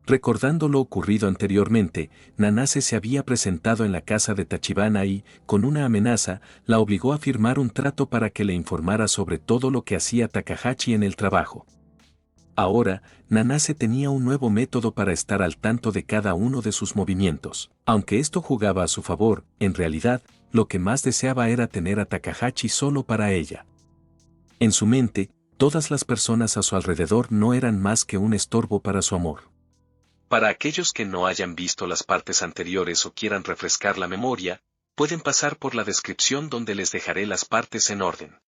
Recordando lo ocurrido anteriormente, Nanase se había presentado en la casa de Tachibana y, con una amenaza, la obligó a firmar un trato para que le informara sobre todo lo que hacía Takahashi en el trabajo. Ahora, Nanase tenía un nuevo método para estar al tanto de cada uno de sus movimientos. Aunque esto jugaba a su favor, en realidad, lo que más deseaba era tener a Takahashi solo para ella. En su mente, todas las personas a su alrededor no eran más que un estorbo para su amor. Para aquellos que no hayan visto las partes anteriores o quieran refrescar la memoria, pueden pasar por la descripción donde les dejaré las partes en orden.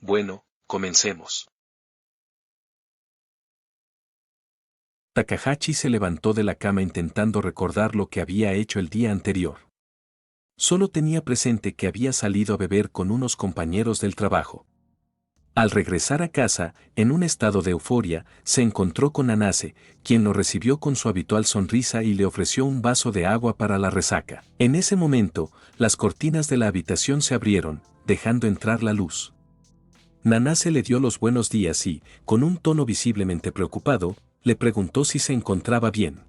Bueno, comencemos. Takahashi se levantó de la cama intentando recordar lo que había hecho el día anterior. Solo tenía presente que había salido a beber con unos compañeros del trabajo. Al regresar a casa, en un estado de euforia, se encontró con Nanase, quien lo recibió con su habitual sonrisa y le ofreció un vaso de agua para la resaca. En ese momento, las cortinas de la habitación se abrieron, dejando entrar la luz. Nanase le dio los buenos días y, con un tono visiblemente preocupado, le preguntó si se encontraba bien.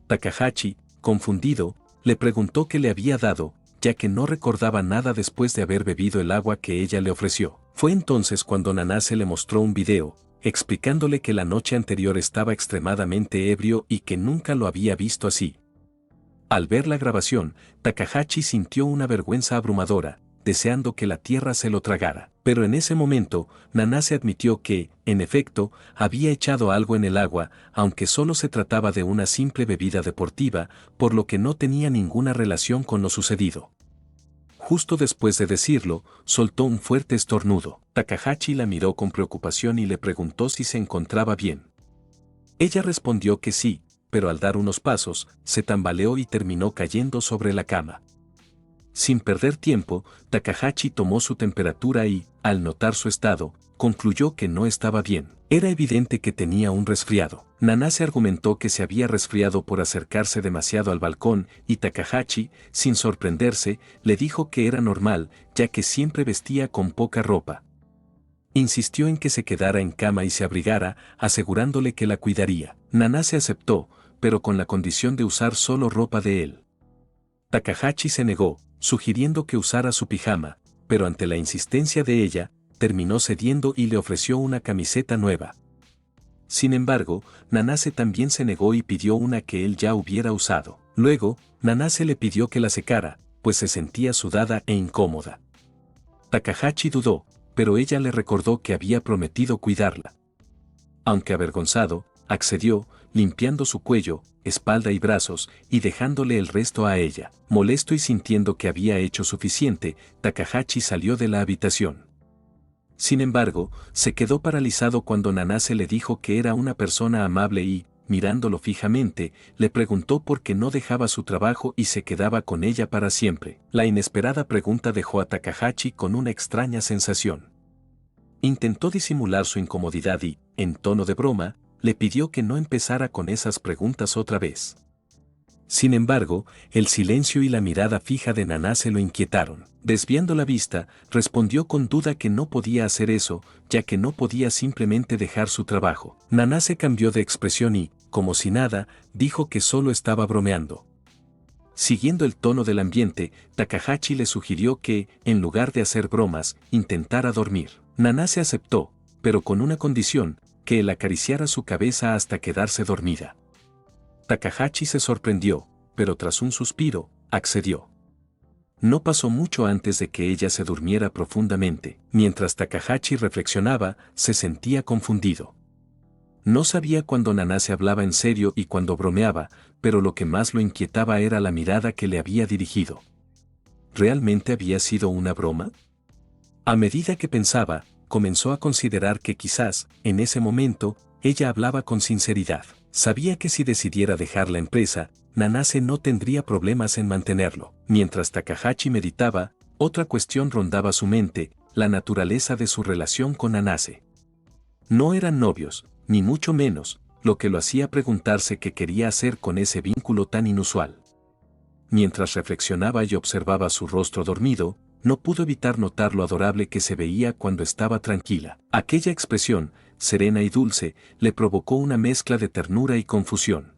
Takahashi, confundido, le preguntó qué le había dado, ya que no recordaba nada después de haber bebido el agua que ella le ofreció. Fue entonces cuando Nanase le mostró un video, explicándole que la noche anterior estaba extremadamente ebrio y que nunca lo había visto así. Al ver la grabación, Takahashi sintió una vergüenza abrumadora, deseando que la tierra se lo tragara. Pero en ese momento, Nanase admitió que, en efecto, había echado algo en el agua, aunque solo se trataba de una simple bebida deportiva, por lo que no tenía ninguna relación con lo sucedido. Justo después de decirlo, soltó un fuerte estornudo. Takahashi la miró con preocupación y le preguntó si se encontraba bien. Ella respondió que sí, pero al dar unos pasos, se tambaleó y terminó cayendo sobre la cama. Sin perder tiempo, Takahashi tomó su temperatura y, al notar su estado, concluyó que no estaba bien. Era evidente que tenía un resfriado. Nanase argumentó que se había resfriado por acercarse demasiado al balcón y Takahashi, sin sorprenderse, le dijo que era normal, ya que siempre vestía con poca ropa. Insistió en que se quedara en cama y se abrigara, asegurándole que la cuidaría. Nanase aceptó, pero con la condición de usar solo ropa de él. Takahashi se negó, sugiriendo que usara su pijama, pero ante la insistencia de ella, terminó cediendo y le ofreció una camiseta nueva. Sin embargo, Nanase también se negó y pidió una que él ya hubiera usado. Luego, Nanase le pidió que la secara, pues se sentía sudada e incómoda. Takahashi dudó, pero ella le recordó que había prometido cuidarla. Aunque avergonzado, accedió, limpiando su cuello, espalda y brazos, y dejándole el resto a ella. Molesto y sintiendo que había hecho suficiente, Takahashi salió de la habitación. Sin embargo, se quedó paralizado cuando Nanase le dijo que era una persona amable y, mirándolo fijamente, le preguntó por qué no dejaba su trabajo y se quedaba con ella para siempre. La inesperada pregunta dejó a Takahashi con una extraña sensación. Intentó disimular su incomodidad y, en tono de broma, le pidió que no empezara con esas preguntas otra vez. Sin embargo, el silencio y la mirada fija de Nanase lo inquietaron. Desviando la vista, respondió con duda que no podía hacer eso, ya que no podía simplemente dejar su trabajo. Nanase cambió de expresión y, como si nada, dijo que solo estaba bromeando. Siguiendo el tono del ambiente, Takahashi le sugirió que, en lugar de hacer bromas, intentara dormir. Nanase aceptó, pero con una condición, que él acariciara su cabeza hasta quedarse dormida. Takahashi se sorprendió, pero tras un suspiro, accedió. No pasó mucho antes de que ella se durmiera profundamente. Mientras Takahashi reflexionaba, se sentía confundido. No sabía cuándo Nanase hablaba en serio y cuándo bromeaba, pero lo que más lo inquietaba era la mirada que le había dirigido. ¿Realmente había sido una broma? A medida que pensaba, comenzó a considerar que quizás, en ese momento, ella hablaba con sinceridad. Sabía que si decidiera dejar la empresa, Nanase no tendría problemas en mantenerlo. Mientras Takahashi meditaba, otra cuestión rondaba su mente, la naturaleza de su relación con Nanase. No eran novios, ni mucho menos, lo que lo hacía preguntarse qué quería hacer con ese vínculo tan inusual. Mientras reflexionaba y observaba su rostro dormido, no pudo evitar notar lo adorable que se veía cuando estaba tranquila. Aquella expresión, serena y dulce, le provocó una mezcla de ternura y confusión.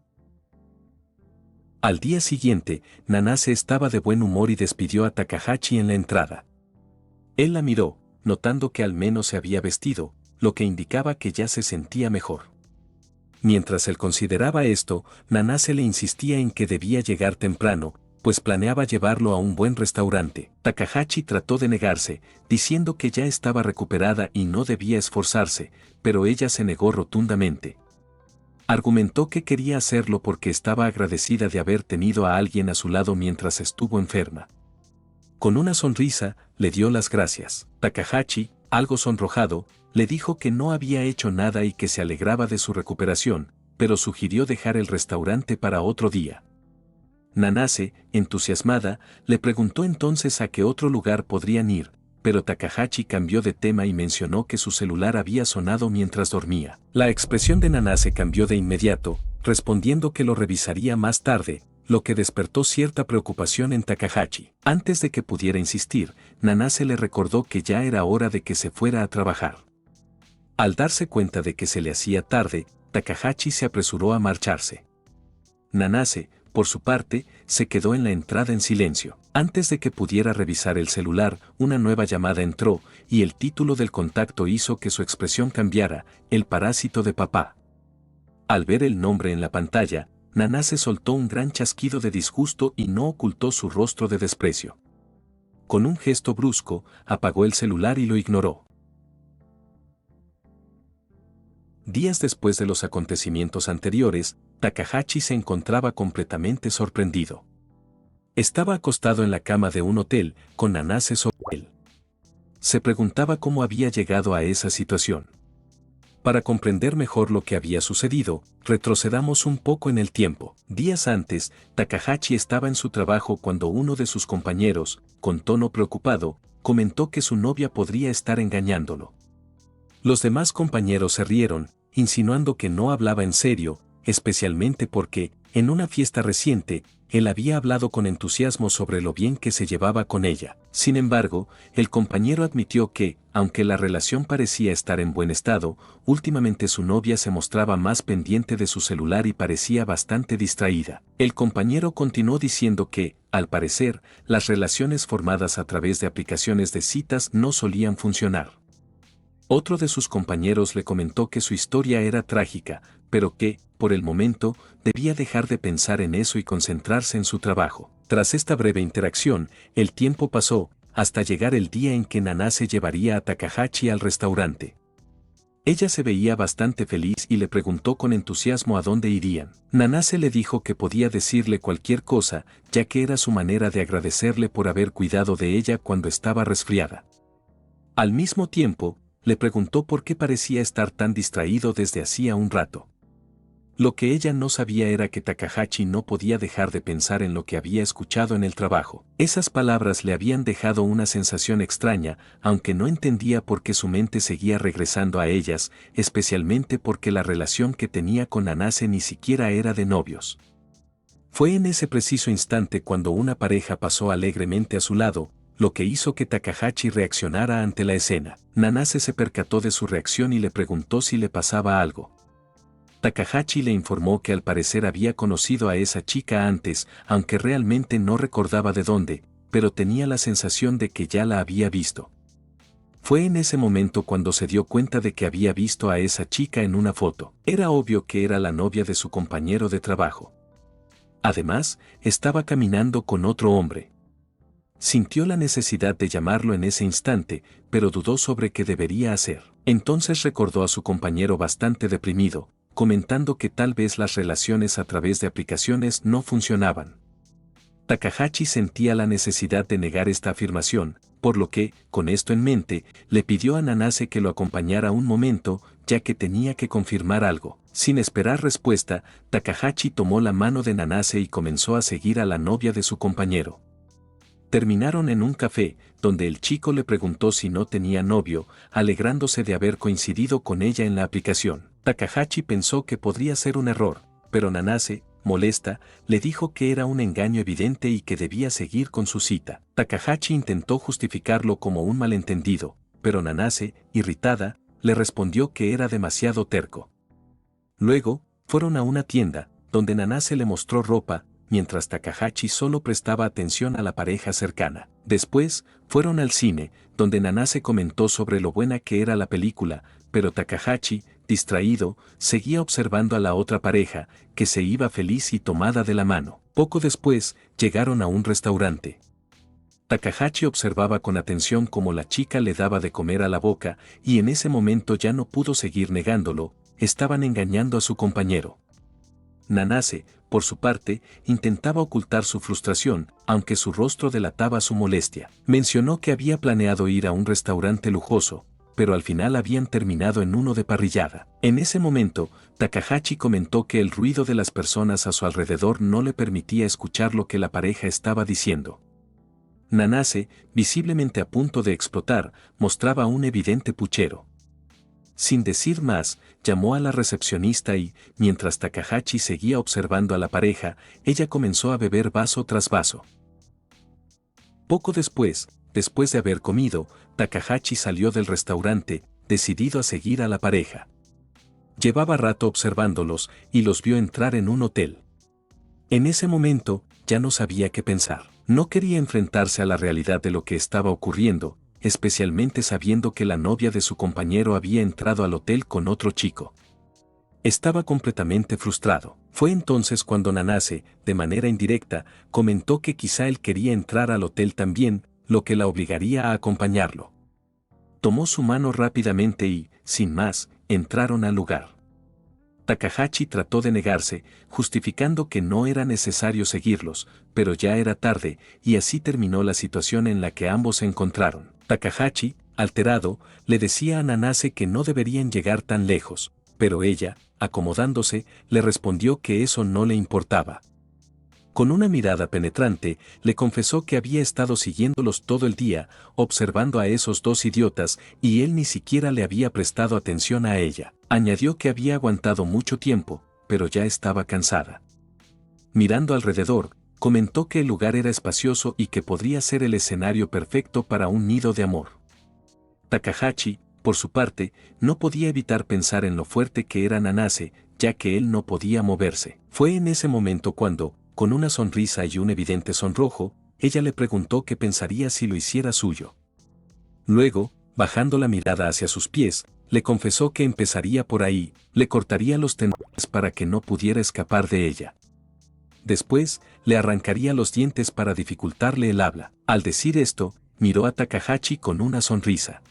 Al día siguiente, Nanase estaba de buen humor y despidió a Takahashi en la entrada. Él la miró, notando que al menos se había vestido, lo que indicaba que ya se sentía mejor. Mientras él consideraba esto, Nanase le insistía en que debía llegar temprano, pues planeaba llevarlo a un buen restaurante. Takahashi trató de negarse, diciendo que ya estaba recuperada y no debía esforzarse, pero ella se negó rotundamente. Argumentó que quería hacerlo porque estaba agradecida de haber tenido a alguien a su lado mientras estuvo enferma. Con una sonrisa, le dio las gracias. Takahashi, algo sonrojado, le dijo que no había hecho nada y que se alegraba de su recuperación, pero sugirió dejar el restaurante para otro día. Nanase, entusiasmada, le preguntó entonces a qué otro lugar podrían ir, pero Takahashi cambió de tema y mencionó que su celular había sonado mientras dormía. La expresión de Nanase cambió de inmediato, respondiendo que lo revisaría más tarde, lo que despertó cierta preocupación en Takahashi. Antes de que pudiera insistir, Nanase le recordó que ya era hora de que se fuera a trabajar. Al darse cuenta de que se le hacía tarde, Takahashi se apresuró a marcharse. Nanase, por su parte, se quedó en la entrada en silencio. Antes de que pudiera revisar el celular, una nueva llamada entró, y el título del contacto hizo que su expresión cambiara: el parásito de papá. Al ver el nombre en la pantalla, Nanase soltó un gran chasquido de disgusto y no ocultó su rostro de desprecio. Con un gesto brusco, apagó el celular y lo ignoró. Días después de los acontecimientos anteriores, Takahashi se encontraba completamente sorprendido. Estaba acostado en la cama de un hotel, con Nanase sobre él. Se preguntaba cómo había llegado a esa situación. Para comprender mejor lo que había sucedido, retrocedamos un poco en el tiempo. Días antes, Takahashi estaba en su trabajo cuando uno de sus compañeros, con tono preocupado, comentó que su novia podría estar engañándolo. Los demás compañeros se rieron, insinuando que no hablaba en serio, especialmente porque, en una fiesta reciente, él había hablado con entusiasmo sobre lo bien que se llevaba con ella. Sin embargo, el compañero admitió que, aunque la relación parecía estar en buen estado, últimamente su novia se mostraba más pendiente de su celular y parecía bastante distraída. El compañero continuó diciendo que, al parecer, las relaciones formadas a través de aplicaciones de citas no solían funcionar. Otro de sus compañeros le comentó que su historia era trágica, pero que, por el momento, debía dejar de pensar en eso y concentrarse en su trabajo. Tras esta breve interacción, el tiempo pasó, hasta llegar el día en que Nanase llevaría a Takahashi al restaurante. Ella se veía bastante feliz y le preguntó con entusiasmo a dónde irían. Nanase le dijo que podía decirle cualquier cosa, ya que era su manera de agradecerle por haber cuidado de ella cuando estaba resfriada. Al mismo tiempo, le preguntó por qué parecía estar tan distraído desde hacía un rato. Lo que ella no sabía era que Takahashi no podía dejar de pensar en lo que había escuchado en el trabajo. Esas palabras le habían dejado una sensación extraña, aunque no entendía por qué su mente seguía regresando a ellas, especialmente porque la relación que tenía con Nanase ni siquiera era de novios. Fue en ese preciso instante cuando una pareja pasó alegremente a su lado, lo que hizo que Takahashi reaccionara ante la escena. Nanase se percató de su reacción y le preguntó si le pasaba algo. Takahashi le informó que al parecer había conocido a esa chica antes, aunque realmente no recordaba de dónde, pero tenía la sensación de que ya la había visto. Fue en ese momento cuando se dio cuenta de que había visto a esa chica en una foto. Era obvio que era la novia de su compañero de trabajo. Además, estaba caminando con otro hombre. Sintió la necesidad de llamarlo en ese instante, pero dudó sobre qué debería hacer. Entonces recordó a su compañero bastante deprimido, comentando que tal vez las relaciones a través de aplicaciones no funcionaban. Takahashi sentía la necesidad de negar esta afirmación, por lo que, con esto en mente, le pidió a Nanase que lo acompañara un momento, ya que tenía que confirmar algo. Sin esperar respuesta, Takahashi tomó la mano de Nanase y comenzó a seguir a la novia de su compañero. Terminaron en un café, donde el chico le preguntó si no tenía novio, alegrándose de haber coincidido con ella en la aplicación. Takahashi pensó que podría ser un error, pero Nanase, molesta, le dijo que era un engaño evidente y que debía seguir con su cita. Takahashi intentó justificarlo como un malentendido, pero Nanase, irritada, le respondió que era demasiado terco. Luego, fueron a una tienda, donde Nanase le mostró ropa, mientras Takahashi solo prestaba atención a la pareja cercana. Después, fueron al cine, donde Nanase comentó sobre lo buena que era la película, pero Takahashi, distraído, seguía observando a la otra pareja, que se iba feliz y tomada de la mano. Poco después, llegaron a un restaurante. Takahashi observaba con atención cómo la chica le daba de comer a la boca, y en ese momento ya no pudo seguir negándolo, estaban engañando a su compañero. Nanase, por su parte, intentaba ocultar su frustración, aunque su rostro delataba su molestia. Mencionó que había planeado ir a un restaurante lujoso, pero al final habían terminado en uno de parrillada. En ese momento, Takahashi comentó que el ruido de las personas a su alrededor no le permitía escuchar lo que la pareja estaba diciendo. Nanase, visiblemente a punto de explotar, mostraba un evidente puchero. Sin decir más, llamó a la recepcionista y, mientras Takahashi seguía observando a la pareja, ella comenzó a beber vaso tras vaso. Poco después de haber comido, Takahashi salió del restaurante, decidido a seguir a la pareja. Llevaba rato observándolos y los vio entrar en un hotel. En ese momento, ya no sabía qué pensar. No quería enfrentarse a la realidad de lo que estaba ocurriendo, especialmente sabiendo que la novia de su compañero había entrado al hotel con otro chico. Estaba completamente frustrado. Fue entonces cuando Nanase, de manera indirecta, comentó que quizá él quería entrar al hotel también, lo que la obligaría a acompañarlo. Tomó su mano rápidamente y, sin más, entraron al lugar. Takahashi trató de negarse, justificando que no era necesario seguirlos, pero ya era tarde, y así terminó la situación en la que ambos se encontraron. Takahashi, alterado, le decía a Nanase que no deberían llegar tan lejos, pero ella, acomodándose, le respondió que eso no le importaba. Con una mirada penetrante, le confesó que había estado siguiéndolos todo el día, observando a esos dos idiotas, y él ni siquiera le había prestado atención a ella. Añadió que había aguantado mucho tiempo, pero ya estaba cansada. Mirando alrededor, comentó que el lugar era espacioso y que podría ser el escenario perfecto para un nido de amor. Takahashi, por su parte, no podía evitar pensar en lo fuerte que era Nanase, ya que él no podía moverse. Fue en ese momento cuando, con una sonrisa y un evidente sonrojo, ella le preguntó qué pensaría si lo hiciera suyo. Luego, bajando la mirada hacia sus pies, le confesó que empezaría por ahí, le cortaría los tendones para que no pudiera escapar de ella. Después, le arrancaría los dientes para dificultarle el habla. Al decir esto, miró a Takahashi con una sonrisa.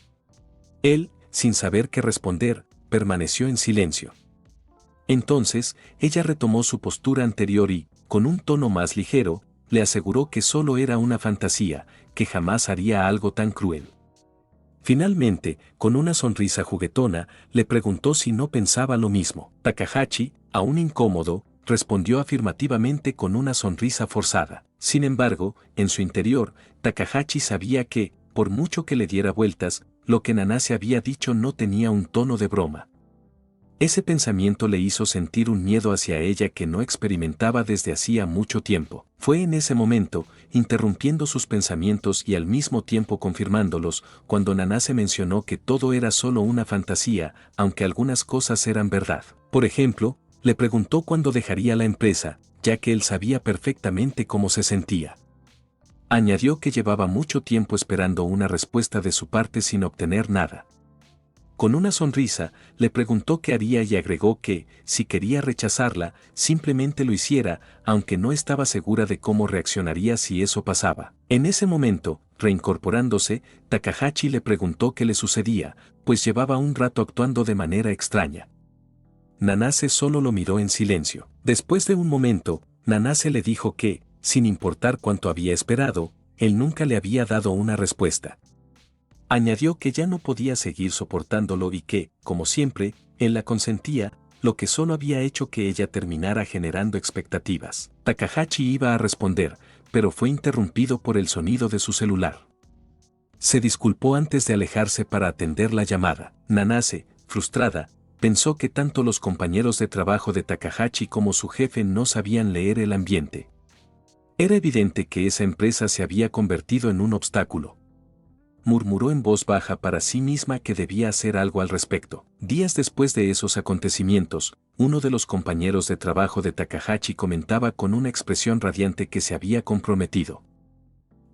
Él, sin saber qué responder, permaneció en silencio. Entonces, ella retomó su postura anterior y, con un tono más ligero, le aseguró que solo era una fantasía, que jamás haría algo tan cruel. Finalmente, con una sonrisa juguetona, le preguntó si no pensaba lo mismo. Takahashi, aún incómodo, respondió afirmativamente con una sonrisa forzada. Sin embargo, en su interior, Takahashi sabía que, por mucho que le diera vueltas, lo que Nanase había dicho no tenía un tono de broma. Ese pensamiento le hizo sentir un miedo hacia ella que no experimentaba desde hacía mucho tiempo. Fue en ese momento, interrumpiendo sus pensamientos y al mismo tiempo confirmándolos, cuando Nanase mencionó que todo era solo una fantasía, aunque algunas cosas eran verdad. Por ejemplo, le preguntó cuándo dejaría la empresa, ya que él sabía perfectamente cómo se sentía. Añadió que llevaba mucho tiempo esperando una respuesta de su parte sin obtener nada. Con una sonrisa, le preguntó qué haría y agregó que, si quería rechazarla, simplemente lo hiciera, aunque no estaba segura de cómo reaccionaría si eso pasaba. En ese momento, reincorporándose, Takahashi le preguntó qué le sucedía, pues llevaba un rato actuando de manera extraña. Nanase solo lo miró en silencio. Después de un momento, Nanase le dijo que, sin importar cuánto había esperado, él nunca le había dado una respuesta. Añadió que ya no podía seguir soportándolo y que, como siempre, él la consentía, lo que solo había hecho que ella terminara generando expectativas. Takahashi iba a responder, pero fue interrumpido por el sonido de su celular. Se disculpó antes de alejarse para atender la llamada. Nanase, frustrada, pensó que tanto los compañeros de trabajo de Takahashi como su jefe no sabían leer el ambiente. Era evidente que esa empresa se había convertido en un obstáculo. murmuró en voz baja para sí misma que debía hacer algo al respecto. Días después de esos acontecimientos, uno de los compañeros de trabajo de Takahashi comentaba con una expresión radiante que se había comprometido.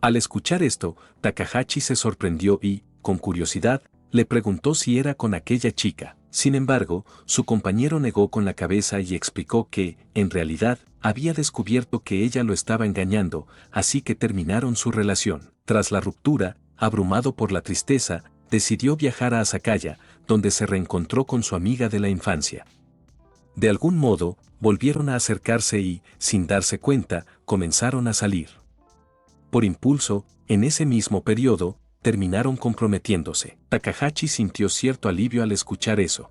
Al escuchar esto, Takahashi se sorprendió y, con curiosidad, le preguntó si era con aquella chica. Sin embargo, su compañero negó con la cabeza y explicó que, en realidad, había descubierto que ella lo estaba engañando, así que terminaron su relación. Tras la ruptura, abrumado por la tristeza, decidió viajar a Asakaya, donde se reencontró con su amiga de la infancia. De algún modo, volvieron a acercarse y, sin darse cuenta, comenzaron a salir. Por impulso, en ese mismo periodo, terminaron comprometiéndose. Takahashi sintió cierto alivio al escuchar eso.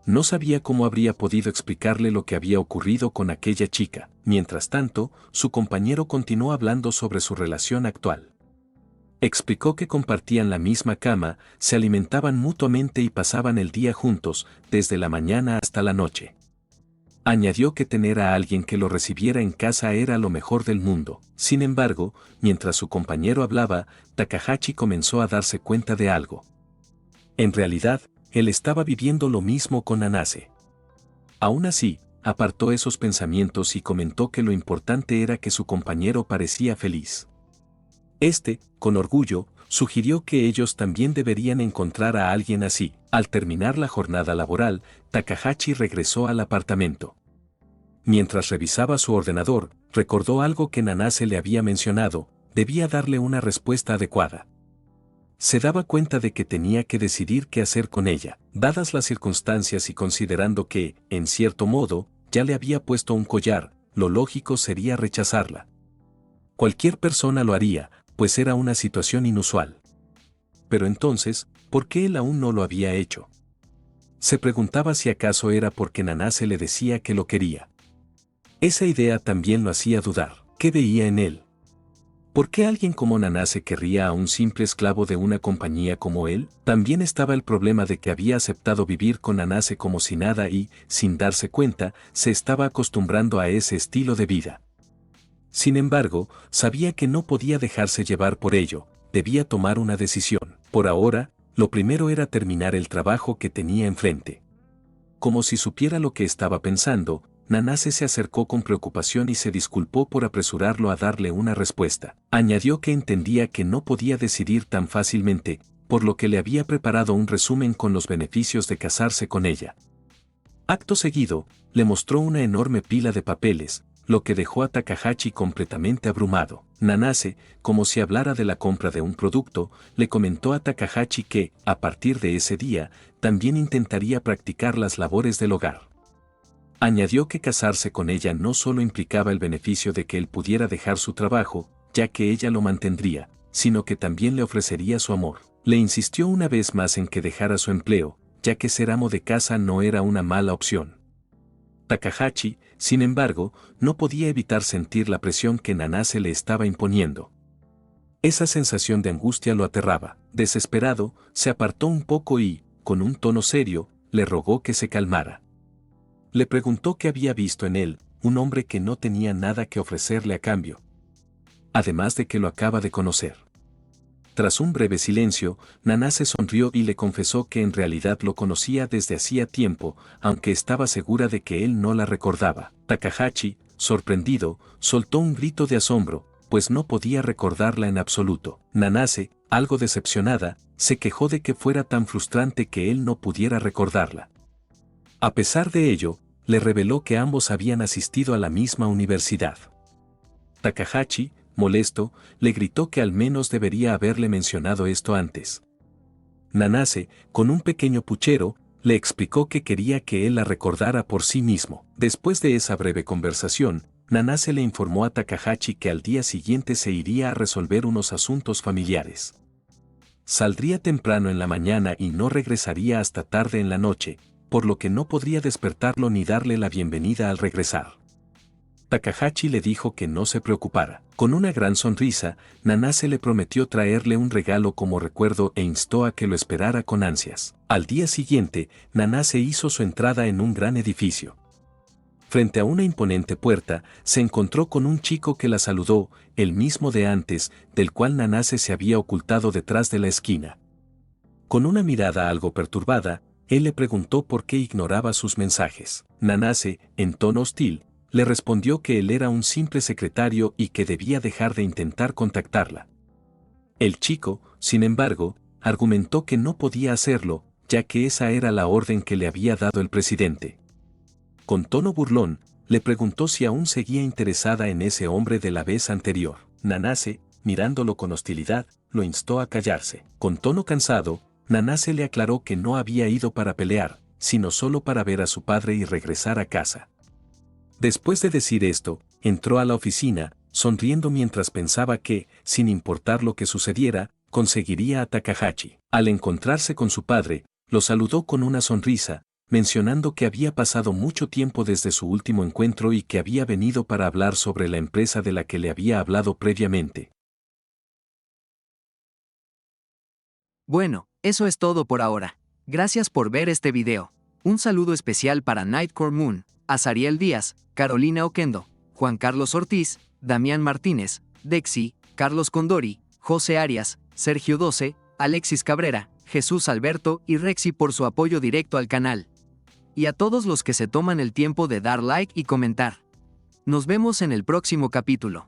No sabía cómo habría podido explicarle lo que había ocurrido con aquella chica. Mientras tanto, su compañero continuó hablando sobre su relación actual. Explicó que compartían la misma cama, se alimentaban mutuamente y pasaban el día juntos, desde la mañana hasta la noche. Añadió que tener a alguien que lo recibiera en casa era lo mejor del mundo. Sin embargo, mientras su compañero hablaba, Takahashi comenzó a darse cuenta de algo. En realidad, él estaba viviendo lo mismo con Nanase. Aún así, apartó esos pensamientos y comentó que lo importante era que su compañero parecía feliz. Con orgullo, sugirió que ellos también deberían encontrar a alguien así. Al terminar la jornada laboral, Takahashi regresó al apartamento. Mientras revisaba su ordenador, recordó algo que Nanase le había mencionado: debía darle una respuesta adecuada. Se daba cuenta de que tenía que decidir qué hacer con ella, dadas las circunstancias y considerando que, en cierto modo, ya le había puesto un collar, lo lógico sería rechazarla. Cualquier persona lo haría, pues era una situación inusual. Pero entonces, ¿por qué él aún no lo había hecho? Se preguntaba si acaso era porque Nanase le decía que lo quería. Esa idea también lo hacía dudar. ¿Qué veía en él? ¿Por qué alguien como Nanase querría a un simple esclavo de una compañía como él? También estaba el problema de que había aceptado vivir con Nanase como si nada y, sin darse cuenta, se estaba acostumbrando a ese estilo de vida. Sin embargo, sabía que no podía dejarse llevar por ello, debía tomar una decisión. Por ahora, lo primero era terminar el trabajo que tenía enfrente. Como si supiera lo que estaba pensando, Nanase se acercó con preocupación y se disculpó por apresurarlo a darle una respuesta. Añadió que entendía que no podía decidir tan fácilmente, por lo que le había preparado un resumen con los beneficios de casarse con ella. Acto seguido, le mostró una enorme pila de papeles, lo que dejó a Takahashi completamente abrumado. Nanase, como si hablara de la compra de un producto, le comentó a Takahashi que, a partir de ese día, también intentaría practicar las labores del hogar. Añadió que casarse con ella no solo implicaba el beneficio de que él pudiera dejar su trabajo, ya que ella lo mantendría, sino que también le ofrecería su amor. Le insistió una vez más en que dejara su empleo, ya que ser amo de casa no era una mala opción. Takahashi, sin embargo, no podía evitar sentir la presión que Nanase le estaba imponiendo. Esa sensación de angustia lo aterraba. Desesperado, se apartó un poco y, con un tono serio, le rogó que se calmara. Le preguntó qué había visto en él, un hombre que no tenía nada que ofrecerle a cambio. Además de que lo acaba de conocer. Tras un breve silencio, Nanase sonrió y le confesó que en realidad lo conocía desde hacía tiempo, aunque estaba segura de que él no la recordaba. Takahashi, sorprendido, soltó un grito de asombro, pues no podía recordarla en absoluto. Nanase, algo decepcionada, se quejó de que fuera tan frustrante que él no pudiera recordarla. A pesar de ello, le reveló que ambos habían asistido a la misma universidad. Takahashi, molesto, le gritó que al menos debería haberle mencionado esto antes. Nanase, con un pequeño puchero, le explicó que quería que él la recordara por sí mismo. Después de esa breve conversación, Nanase le informó a Takahashi que al día siguiente se iría a resolver unos asuntos familiares. Saldría temprano en la mañana y no regresaría hasta tarde en la noche, por lo que no podría despertarlo ni darle la bienvenida al regresar. Takahashi le dijo que no se preocupara. Con una gran sonrisa, Nanase le prometió traerle un regalo como recuerdo e instó a que lo esperara con ansias. Al día siguiente, Nanase hizo su entrada en un gran edificio. frente a una imponente puerta, se encontró con un chico que la saludó, el mismo de antes, del cual Nanase se había ocultado detrás de la esquina. Con una mirada algo perturbada, él le preguntó por qué ignoraba sus mensajes. Nanase, en tono hostil, le respondió que él era un simple secretario y que debía dejar de intentar contactarla. El chico, sin embargo, argumentó que no podía hacerlo, ya que esa era la orden que le había dado el presidente. Con tono burlón, le preguntó si aún seguía interesada en ese hombre de la vez anterior. Nanase, mirándolo con hostilidad, lo instó a callarse. Con tono cansado, Nanase le aclaró que no había ido para pelear, sino solo para ver a su padre y regresar a casa. Después de decir esto, entró a la oficina, sonriendo mientras pensaba que, sin importar lo que sucediera, conseguiría a Takahashi. Al encontrarse con su padre, lo saludó con una sonrisa, mencionando que había pasado mucho tiempo desde su último encuentro y que había venido para hablar sobre la empresa de la que le había hablado previamente. Bueno, eso es todo por ahora. Gracias por ver este video. Un saludo especial para Nightcore Moon, Azariel Díaz, Carolina Oquendo, Juan Carlos Ortiz, Damián Martínez, Dexy, Carlos Condori, José Arias, Sergio 12, Alexis Cabrera, Jesús Alberto y Rexy por su apoyo directo al canal. Y a todos los que se toman el tiempo de dar like y comentar. Nos vemos en el próximo capítulo.